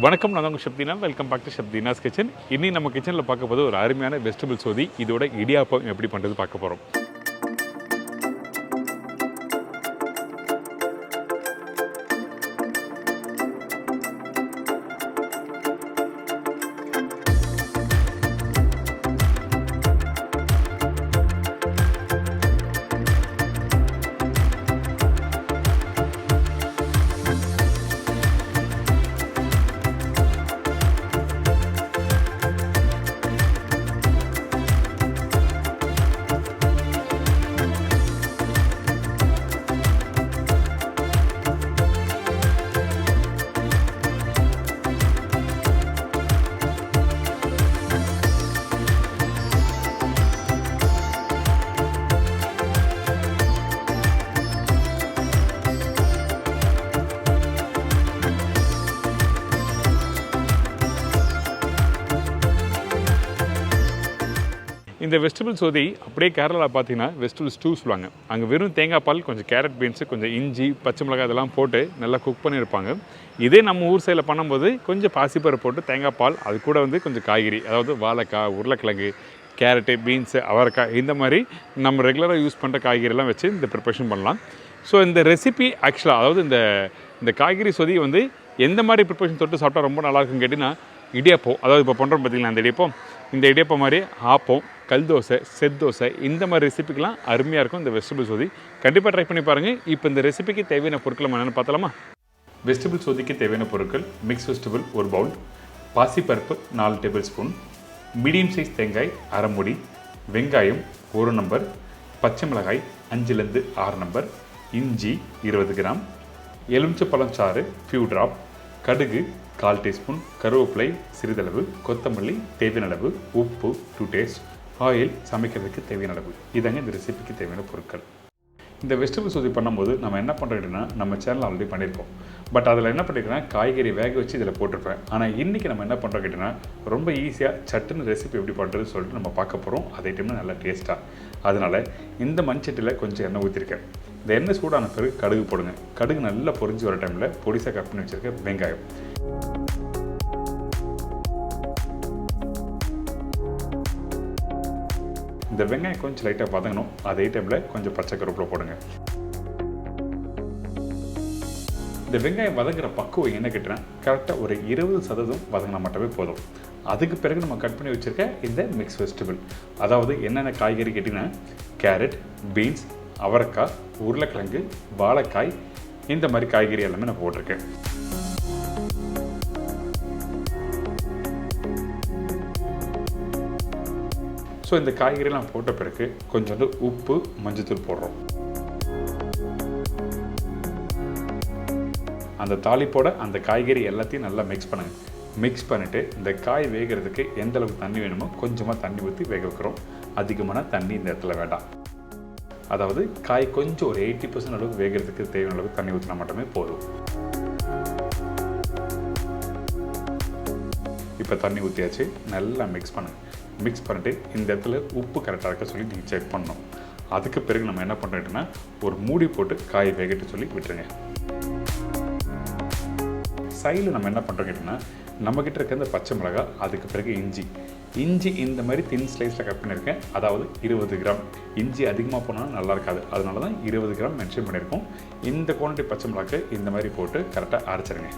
வணக்கம், நான் உங்கள் Shabtheena. Welcome back to Shabtheena's kitchen. இன்னி நம்ம கிச்சனில் பார்க்க போது ஒரு அருமையான வெஜிடபிள் சோதி. இதோட இடியாப்பம் எப்படி பண்ணுறது பார்க்க போகிறோம். இந்த வெஜிடபிள் சோதி அப்படியே கேரளாவில் பார்த்தீங்கன்னா வெஜிடபிள் ஸ்டூ சொல்லுவாங்க. அங்கே வெறும் தேங்காய் பால், கொஞ்சம் கேரட் பீன்ஸு, கொஞ்சம் இஞ்சி, பச்சை மிளகாய் இதெல்லாம் போட்டு நல்லா குக் பண்ணியிருப்பாங்க. இதே நம்ம ஊர் சைடில் பண்ணும்போது கொஞ்சம் பாசிப்பருப்பு போட்டு தேங்காய் பால், அது கூட கொஞ்சம் காய்கறி, அதாவது வாழைக்காய், உருளைக்கிழங்கு, கேரட்டு, பீன்ஸு, அவரைக்காய், இந்த மாதிரி நம்ம ரெகுலராக யூஸ் பண்ணுற காய்கறியெல்லாம் வச்சு இந்த ப்ரிப்பரேஷன் பண்ணலாம். ஸோ இந்த ரெசிபி ஆக்சுவலாக அதாவது இந்த காய்கறி சொதி எந்த மாதிரி ப்ரிப்பரேஷன் தொட்டு சாப்பிட்டா ரொம்ப நல்லாயிருக்குன்னு கேட்டிங்கன்னா, இடியாப்பம், அதாவது இப்போ பண்ணுறோம் பார்த்தீங்களா இந்த இடியாப்பம் மாதிரி ஆப்பம், கல் தோசை, செட் தோசை, இந்த மாதிரி ரெசிபிக்கெலாம் அருமையாக இருக்கும் இந்த வெஜிடபிள் சோதி. கண்டிப்பாக ட்ரை பண்ணி பாருங்கள். இப்போ இந்த ரெசிபிக்கு தேவையான பொருட்கள் என்னென்னு பார்த்தலாமா? வெஜிடபிள் சோதிக்கு தேவையான பொருட்கள்: மிக்ஸ் வெஜிடபிள் 1 பவுல், பாசிப்பருப்பு 4 டேபிள் ஸ்பூன், மீடியம் சைஸ் தேங்காய் 1/2 மூடி, வெங்காயம் 1 நம்பர், பச்சை மிளகாய் 5லேருந்து 6 நம்பர், இஞ்சி 20 கிராம், எலுமிச்சப்பழம் சாறு ஃபியூ ட்ராப், கடுகு 1/4 டீஸ்பூன், கருவேப்பிலை சிறிதளவு, கொத்தமல்லி தேவையான அளவு, உப்பு டு டேஸ்ட், ஆயில் சமைக்கிறதுக்கு தேவையான அளவு. இதாங்க இந்த ரெசிபிக்கு தேவையான பொருட்கள். இந்த வெஜிடபிள் சோதி பண்ணும்போது நம்ம என்ன பண்ணுறோம்னா, நம்ம சேனல் ஆல்ரெடி பண்ணியிருக்கோம். பட் அதில் என்ன பண்ணியிருக்கேன்னா, காய்கறி வேக வச்சு இதில் போட்டிருப்பேன். ஆனால் இன்றைக்கி நம்ம என்ன பண்ணுறோம் கேட்டிங்கன்னா, ரொம்ப ஈஸியாக சட்டுன்னு ரெசிபி எப்படி பண்ணுறதுன்னு சொல்லிட்டு நம்ம பார்க்க போகிறோம். அதே டைமில் நல்லா டேஸ்ட்டாக. அதனால் இந்த மண்சட்டியில் கொஞ்சம் எண்ணெய் ஊற்றிருக்கேன். இந்த எண்ணெய் சூடான பிறகு கடுகு போடுங்க. கடுகு நல்லா பொரிஞ்சு வர டைமில் பொடிசாக கட் பண்ணி வச்சுருக்க வெங்காயம், இந்த வெங்காயம் கொஞ்சம் லைட்டாக வதங்கணும். அதே டைமில் கொஞ்சம் பச்சை கருவேப்பிலை போடுங்க. இந்த வெங்காயம் வதங்குற பக்குவம் என்ன கேட்டேன்னா, கரெக்டாக ஒரு 20% வதங்கினா மட்டுமே போதும். அதுக்கு பிறகு நம்ம கட் பண்ணி வச்சுருக்க இந்த மிக்ஸ் வெஜிடபிள், அதாவது என்னென்ன காய்கறி கேட்டிங்கன்னா, கேரட், பீன்ஸ், அவரைக்காய், உருளைக்கிழங்கு, வாழைக்காய், இந்த மாதிரி காய்கறி எல்லாமே நான் போட்டிருக்கேன். ஸோ இந்த காய்கறிலாம் போட்ட பிறகு கொஞ்சோண்டு உப்பு, மஞ்சத்தூள் போடுறோம். அந்த தாளிப்போட அந்த காய்கறி எல்லாத்தையும் நல்லா மிக்ஸ் பண்ணுங்கள். மிக்ஸ் பண்ணிவிட்டு இந்த காய் வேகிறதுக்கு எந்த அளவுக்கு தண்ணி வேணுமோ கொஞ்சமாக தண்ணி ஊற்றி வேக வைக்கிறோம். அதிகமான தண்ணி இந்த இடத்துல வேண்டாம். அதாவது காய் கொஞ்சம் ஒரு 80% அளவுக்கு வேகிறதுக்கு தேவையான அளவுக்கு தண்ணி ஊற்றினா மட்டுமே போதும். இப்போ தண்ணி ஊற்றியாச்சு. நல்லா மிக்ஸ் பண்ணுங்கள். மிக்ஸ் பண்ணிட்டு இந்த இடத்துல உப்பு கரெக்டாக இருக்க சொல்லி நீங்கள் செக் பண்ணணும். அதுக்கு பிறகு நம்ம என்ன பண்ணுறோம்னா, ஒரு மூடி போட்டு காய் வேகட்டு சொல்லி விட்டுருங்க. சைடில் நம்ம என்ன பண்ணுறோம் கேட்டிங்கன்னா, நம்மக்கிட்ட இருக்க இந்த பச்சை மிளகாய், அதுக்கு பிறகு இஞ்சி இந்த மாதிரி தின் ஸ்லைஸில் கட் பண்ணியிருக்கேன். அதாவது 20 கிராம். இஞ்சி அதிகமாக போனாலும் நல்லா இருக்காது, அதனால தான் 20 கிராம் மென்ஷன் பண்ணியிருக்கோம். இந்த குவான்டிட்டி பச்சை மிளகாய்க்கு இந்த மாதிரி போட்டு கரெக்டாக அரைச்சிருங்க.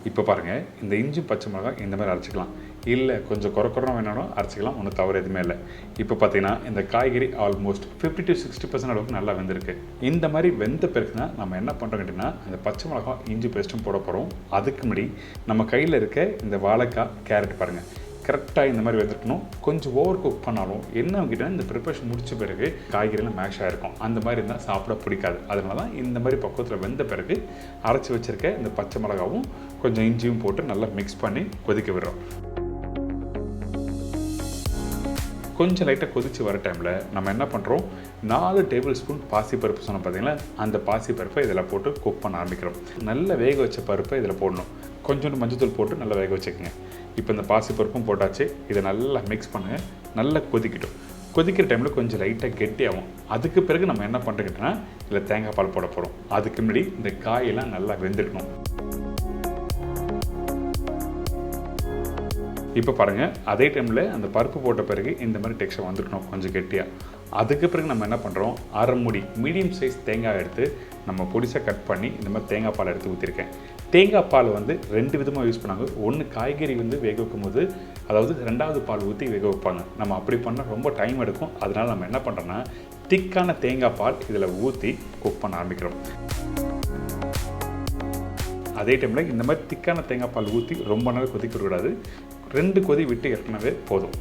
இப்போ பாருங்கள், இந்த இஞ்சி பச்சை மிளகாய் இந்த மாதிரி அரைச்சிக்கலாம். இல்லை கொஞ்சம் குறைக்குறோம் வேணாலும் அரைச்சிக்கலாம், ஒன்றும் தவறு எதுவுமே இல்லை. இப்போ பார்த்தீங்கன்னா இந்த காய்கறி ஆல்மோஸ்ட் 50 to 60% அளவுக்கு நல்லா வெந்திருக்கு. இந்த மாதிரி வெந்த பிறகு தான் நம்ம என்ன பண்ணுறோம் கேட்டிங்கன்னா, அந்த பச்சை மிளகாய் இஞ்சி பேஸ்ட்டும் போட போகிறோம். அதுக்கு முன்னாடி நம்ம கையில் இருக்க இந்த வாழைக்காய், கேரட் பாருங்கள் கரெக்டாக இந்த மாதிரி வெந்திருக்கணும். கொஞ்சம் ஓவர் குக் பண்ணாலும் என்ன கேட்டால் இந்த ப்ரிப்பரேஷன் முடித்த பிறகு காய்கறிலாம் மேஷ் ஆகிருக்கும். அந்த மாதிரி இருந்தால் சாப்பிட பிடிக்காது. அதனால தான் இந்த மாதிரி பக்குவத்தில் வெந்த பிறகு அரைச்சி வச்சுருக்க இந்த பச்சை மிளகாவும் கொஞ்சம் இஞ்சியும் போட்டு நல்லா மிக்ஸ் பண்ணி கொதிக்க விடுறோம். கொஞ்சம் லைட்டாக கொதித்து வர டைமில் நம்ம என்ன பண்ணுறோம், 4 டேபிள் ஸ்பூன் பாசிப்பருப்பு சொன்ன பார்த்தீங்களா, அந்த பாசிப்பருப்பை இதில் போட்டு குக் பண்ண ஆரம்பிக்கிறோம். நல்லா வேக வச்ச பருப்பை இதில் போடணும். கொஞ்சோண்டு மஞ்சத்தூள் போட்டு நல்லா வேக வச்சுக்கோங்க. இப்போ இந்த பாசிப்பருப்பும் போட்டாச்சு. இதை நல்லா மிக்ஸ் பண்ணுங்கள். நல்லா கொதிக்கட்டும். கொதிக்கிற டைமில் கொஞ்சம் லைட்டாக கெட்டியாகும். அதுக்கு பிறகு நம்ம என்ன பண்ணுறோன்னா இதில் தேங்காய் பால் போட போகிறோம். அதுக்கு முன்னாடி இந்த காயெல்லாம் நல்லா வெந்துடணும். இப்போ பாருங்கள், அதே டைமில் அந்த பருப்பு போட்ட பிறகு இந்த மாதிரி டெக்ஸ்சர் வந்துடணும் கொஞ்சம் கெட்டியாக. அதுக்கு பிறகு நம்ம என்ன பண்ணுறோம், அரை மூடி மீடியம் சைஸ் தேங்காய் எடுத்து நம்ம பொடிசாக கட் பண்ணி இந்த மாதிரி தேங்காய் பால் எடுத்து ஊற்றிருக்கேன். தேங்காய் பால் வந்து 2 விதமாக யூஸ் பண்ணாங்க. ஒன்று காய்கறி வந்து வேக வைக்கும் போது, அதாவது 2வது பால் ஊற்றி வேக வைப்பாங்க. நம்ம அப்படி பண்ணால் ரொம்ப டைம் எடுக்கும். அதனால் நம்ம என்ன பண்ணுறோன்னா திக்கான தேங்காய் பால் இதில் ஊற்றி குக் பண்ண ஆரம்பிக்கிறோம். அதே டைமில் இந்த மாதிரி திக்கான தேங்காய் பால் ஊற்றி ரொம்ப நேரம் கொதிக்க விடக்கூடாது. 2 கொதி விட்டு ஏற்கனவே போதும்.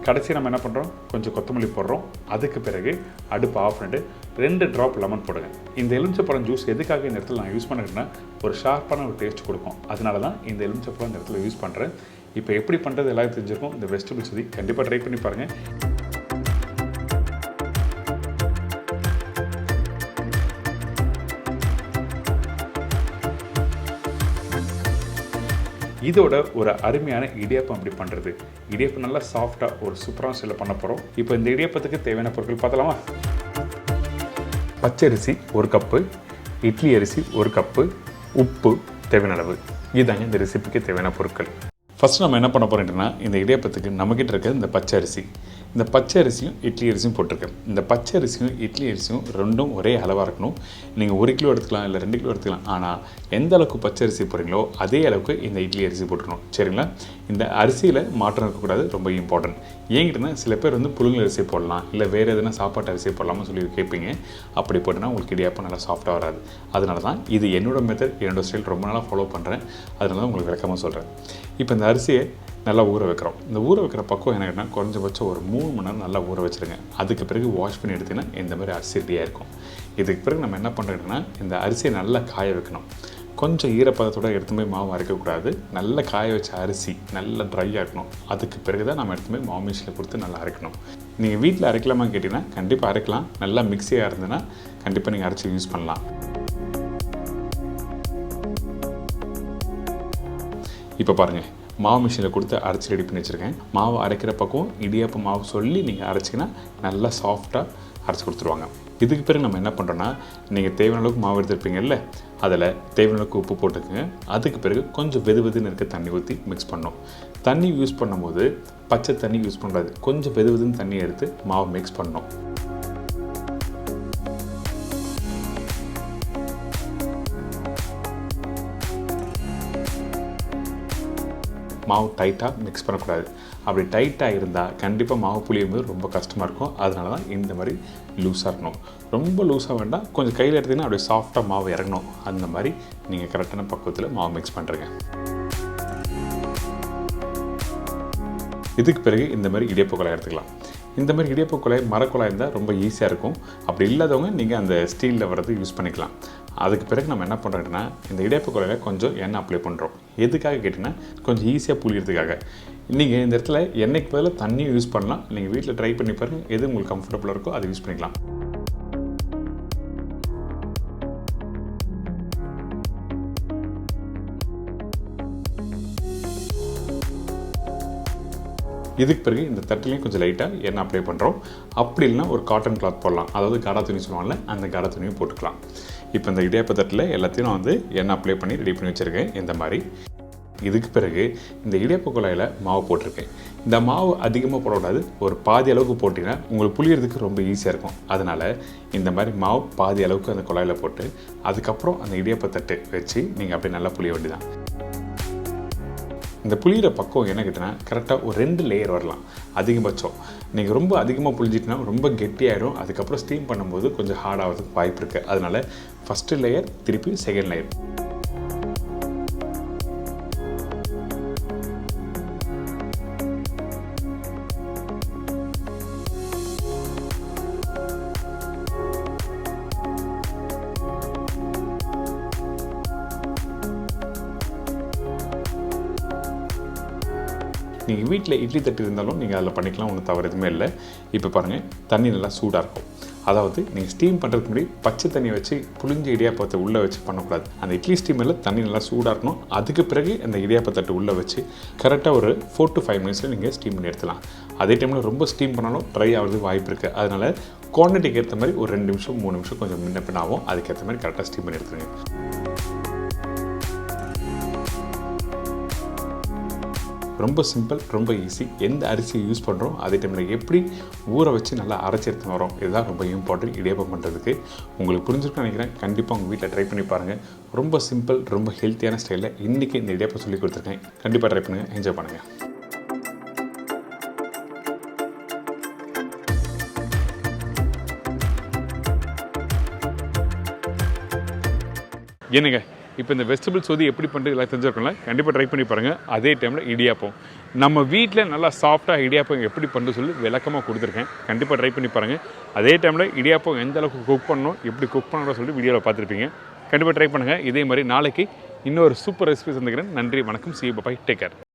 கடைசி நம்ம என்ன பண்ணுறோம், கொஞ்சம் கொத்தமல்லி போடுறோம். அதுக்கு பிறகு அடுப்பு ஆஃப் பண்ணிட்டு 2 ட்ராப் லெமன் போடுங்க. இந்த எலுமிச்சப்பழம் ஜூஸ் எதுக்காக இந்த இடத்துல நான் யூஸ் பண்ணுறேன்னா ஒரு ஷார்ப்பான ஒரு டேஸ்ட் கொடுக்கும். அதனால தான் இந்த எலுமிச்சப்பழம் இந்த இடத்துல யூஸ் பண்ணுறேன். இப்போ எப்படி பண்ணுறது எல்லாரும் தெரிஞ்சிருக்கும். இந்த வெஜிடபிள் சுதி கண்டிப்பாக ட்ரை பண்ணி பாருங்கள். இதோட ஒரு அருமையான இடியாப்பம் எப்படி பண்ணுறது. இடியாப்பம் நல்லா சாஃப்டாக ஒரு சூப்பரான ஸ்டைலில் பண்ண போகிறோம். இப்போ இந்த இடியாப்பத்துக்கு தேவையான பொருட்கள் பார்த்தலாமா. பச்சரிசி 1 கப்பு, இட்லி அரிசி 1 கப்பு, உப்பு தேவையான அளவு. இதுதாங்க இந்த ரெசிபிக்கு தேவையான பொருட்கள். ஃபஸ்ட்டு நம்ம என்ன பண்ண போகிறோம்னா இந்த இடியாப்பத்துக்கு நம்மக்கிட்ட இருக்க இந்த பச்சை அரிசி, இந்த பச்சை அரிசியும் இட்லி அரிசியும் போட்டிருக்கேன். இந்த பச்சை அரிசியும் இட்லி அரிசியும் ரெண்டும் ஒரே அளவாக இருக்கணும். நீங்கள் 1 கிலோ எடுத்துக்கலாம், இல்லை 2 கிலோ எடுத்துக்கலாம். ஆனால் எந்த அளவுக்கு பச்சை அரிசி போடுறீங்களோ அதே அளவுக்கு இந்த இட்லி அரிசி போட்டுக்கணும். சரிங்களா? இந்த அரிசியில் மாற்றம் இருக்கக்கூடாது, ரொம்ப இம்பார்ட்டன்ட். ஏங்கிட்டனா சில பேர் வந்து புழுங்கல் அரிசி போடலாம், இல்லை வேறு எதுனா சாப்பாட்டு அரிசி போடலாம்னு சொல்லி கேட்பீங்க. அப்படி போட்டுனா உங்களுக்கு இடியாப்பம் நல்லா சாஃப்டாக வராது. அதனால தான் இது என்னோடய மெத்தட், என்னோடய ஸ்டைல் ரொம்ப நாளாக ஃபாலோ பண்ணுறேன். அதனால தான் உங்களுக்கு விளக்கமாக சொல்கிறேன். இப்போ இந்த அரிசியை நல்லா ஊற வைக்கிறோம். இந்த ஊற வைக்கிற பக்கம் என்னன்னா குறைஞ்சபட்சம் ஒரு 3 மணி நேரம் நல்லா ஊற வச்சுருங்க. அதுக்கு பிறகு வாஷ் பண்ணி எடுத்திங்கன்னா இந்த மாதிரி அரிசி ரெடியாக இருக்கும். இதுக்கு பிறகு நம்ம என்ன பண்ணுறோம்னா இந்த அரிசியை நல்லா காய வைக்கணும். கொஞ்சம் ஈரப்பதத்தோடு எடுத்து போய் மாவு அரைக்கக்கூடாது. நல்லா காய வச்ச அரிசி நல்லா ட்ரையாக இருக்கணும். அதுக்கு பிறகு தான் நம்ம எடுத்து போய் மாவு மிஷினில் கொடுத்து நல்லா அரைக்கணும். நீங்கள் வீட்டில் அரைக்கலாமான்னு கேட்டிங்கன்னா கண்டிப்பாக அரைக்கலாம். நல்லா மிக்ஸியாக இருந்ததுன்னா கண்டிப்பாக நீங்கள் அரைச்சி யூஸ் பண்ணலாம். இப்போ பாருங்கள், மாவு மிஷினில் கொடுத்து அரைச்சி ரெடி பண்ணி வச்சுருக்கேன். மாவு அரைக்கிற பக்கம் இடியாப்பம் மாவு சொல்லி நீங்கள் அரைச்சிங்கன்னா நல்லா சாஃப்டாக அரைச்சி கொடுத்துருவாங்க. இதுக்கு பிறகு நம்ம என்ன பண்ணுறோன்னா நீங்கள் தேவையான அளவுக்கு மாவு எடுத்துருப்பீங்கல்ல, அதில் தேவையான அளவுக்கு உப்பு போட்டுக்குங்க. அதுக்கு பிறகு கொஞ்சம் வெதுவெதுன்னு இருக்க தண்ணி ஊற்றி மிக்ஸ் பண்ணணும். தண்ணி யூஸ் பண்ணும்போது பச்சை தண்ணி யூஸ் பண்ணுறது, கொஞ்சம் வெதுவெதுன்னு தண்ணி எடுத்து மாவு மிக்ஸ் பண்ணணும். மாவு டைட்டாக மிக்ஸ் பண்ணக்கூடாது. அப்படி டைட்டாக இருந்தால் கண்டிப்பாக மாவு புளியும் போது ரொம்ப கஷ்டமாக இருக்கும். அதனால தான் இந்த மாதிரி லூஸாக இருக்கணும். ரொம்ப லூஸாக வேண்டாம், கொஞ்சம் கையில் எடுத்திங்கன்னா அப்படியே சாஃப்டாக மாவு இறங்கணும். அந்த மாதிரி நீங்கள் கரெக்டான பக்குவத்தில் மாவு மிக்ஸ் பண்ணுறீங்க. இதுக்கு பிறகு இந்த மாதிரி இடியாப்ப குழாய் எடுத்துக்கலாம். இந்த மாதிரி இடியாப்ப குழாய் மரக்குழாய் இருந்தால் ரொம்ப ஈஸியாக இருக்கும். அப்படி இல்லாதவங்க நீங்கள் அந்த ஸ்டீலில் வரது யூஸ் பண்ணிக்கலாம். அதுக்கு பிறகு நம்ம என்ன பண்ணுறோம்னா இந்த இடியாப்ப குழாயில் கொஞ்சம் எண்ணெய் அப்ளை பண்ணுறோம். எதுக்காக கேட்டிங்கன்னா கொஞ்சம் ஈஸியாக புளியறதுக்காக. நீங்கள் இந்த இடத்துல எண்ணெய்க்கு பதிலாக தண்ணியும் யூஸ் பண்ணலாம். நீங்கள் வீட்டில் ட்ரை பண்ணி பாருங்கள், எது உங்களுக்கு கம்ஃபர்டபுளாக இருக்கோ அதை யூஸ் பண்ணிக்கலாம். இதுக்கு பிறகு இந்த தட்டிலையும் கொஞ்சம் லைட்டாக எண்ணெய் அப்ளை பண்ணுறோம். அப்படி இல்லைனா ஒரு காட்டன் கிளாத் போடலாம், அதாவது காடா துணி சொல்லுவாங்கள்ல, அந்த காடா துணியும் போட்டுக்கலாம். இப்போ இந்த இடியாப்ப தட்டில் எல்லாத்தையும் நான் வந்து எண்ணெய் அப்ளை பண்ணி ரெடி பண்ணி வச்சுருக்கேன் இந்த மாதிரி. இதுக்கு பிறகு இந்த இடியாப்ப குழாயில் மாவு போட்டிருக்கேன். இந்த மாவு அதிகமாக போடக்கூடாது, ஒரு பாதி அளவுக்கு போட்டிங்கன்னா உங்களுக்கு புளியறதுக்கு ரொம்ப ஈஸியாக இருக்கும். அதனால் இந்த மாதிரி மாவு பாதி அளவுக்கு அந்த குழாயில் போட்டு அதுக்கப்புறம் அந்த இடியாப்ப தட்டு வச்சு நீங்கள் அப்படியே நல்லா புளிய வேண்டியதான். இந்த புளியிற பக்கம் என்ன கேட்டினா கரெக்டாக ஒரு 2 லேயர் வரலாம் அதிகபட்சம். நீங்கள் ரொம்ப அதிகமாக புளிஞ்சிட்டுனா ரொம்ப கெட்டியாகிடும். அதுக்கப்புறம் ஸ்டீம் பண்ணும்போது கொஞ்சம் ஹார்ட் ஆகிறதுக்கு வாய்ப்பு இருக்குது. அதனால் ஃபஸ்ட்டு லேயர் திருப்பி செகண்ட் லேயர். நீங்கள் வீட்டில் இட்லி தட்டு இருந்தாலும் நீங்கள் அதில் பண்ணிக்கலாம், ஒன்றும் தவறு எதுவுமே இல்லை. இப்போ பாருங்கள், தண்ணி நல்லா சூடாக இருக்கும். அதாவது நீங்கள் ஸ்டீம் பண்ணுறதுக்கு முன்னாடி பச்சை தண்ணி வச்சு புளிஞ்ச இடியாப்பத்தை உள்ளே வச்சு பண்ணக்கூடாது. அந்த இட்லி ஸ்டீமில் தண்ணி நல்லா சூடாக இருக்கணும். அதுக்கு பிறகு அந்த இடியாப்பத்தட்டு உள்ளே வச்சு கரெக்டாக ஒரு 4 to 5 மினிட்ஸில் நீங்கள் ஸ்டீம் பண்ணி எடுத்துலாம். அதே டைமில் ரொம்ப ஸ்டீம் பண்ணாலும் ட்ரை ஆகிறது வாய்ப்பு இருக்குது. அதனால் குவான்டிட்டிக்கு ஏற்ற மாதிரி ஒரு 2 நிமிஷம் 3 நிமிஷம் கொஞ்சம் முன்ன பின்ன ஆகும். அதுக்கேற்ற மாதிரி கரெக்டாக ஸ்டீம் பண்ணி எடுத்துருங்க. ரொம்ப சிம்பிள், ரொம்ப ஈஸி. எந்த அரிசியை யூஸ் பண்ணுறோம், அதே டைமில் எப்படி ஊற வச்சு நல்லா அரைச்சி எடுத்து வரோம், இதுதான் ரொம்ப இம்பார்ட்டன்ட் இடியாப்பம் பண்ணுறதுக்கு. உங்களுக்கு புரிஞ்சிருக்குன்னு நினைக்கிறேன். கண்டிப்பாக உங்கள் வீட்டில் ட்ரை பண்ணி பாருங்கள். ரொம்ப சிம்பிள், ரொம்ப ஹெல்த்தியான ஸ்டைலில் இன்றைக்கி இந்த இடியாப்பம் சொல்லி கொடுத்துருக்கேன். கண்டிப்பாக ட்ரை பண்ணுங்கள், என்ஜாய் பண்ணுங்கள். என்னங்க இப்போ இந்த வெஜிடபிள் சொதி எப்படி பண்ணுறது எல்லாம் தெரிஞ்சிருக்கோம்ல, கண்டிப்பாக ட்ரை பண்ணி பாருங்கள். அதே டைமில் இடியாப்பம் நம்ம வீட்டில் நல்லா சாஃப்டாக இடியாப்பம் எப்படி பண்ணுறது சொல்லி விளக்கமாக கொடுத்துருக்கேன். கண்டிப்பாக ட்ரை பண்ணி பாருங்கள். அதே டைமில் இடியாப்பம் எந்த அளவுக்கு குக் பண்ணணும், எப்படி குக் பண்ணணும் சொல்லி வீடியோவில் பார்த்துருப்பீங்க. கண்டிப்பாக ட்ரை பண்ணுங்கள். இதே மாதிரி நாளைக்கு இன்னொரு சூப்பர் ரெசிபி சந்திக்கிறேன். நன்றி, வணக்கம், see you, bye, take care.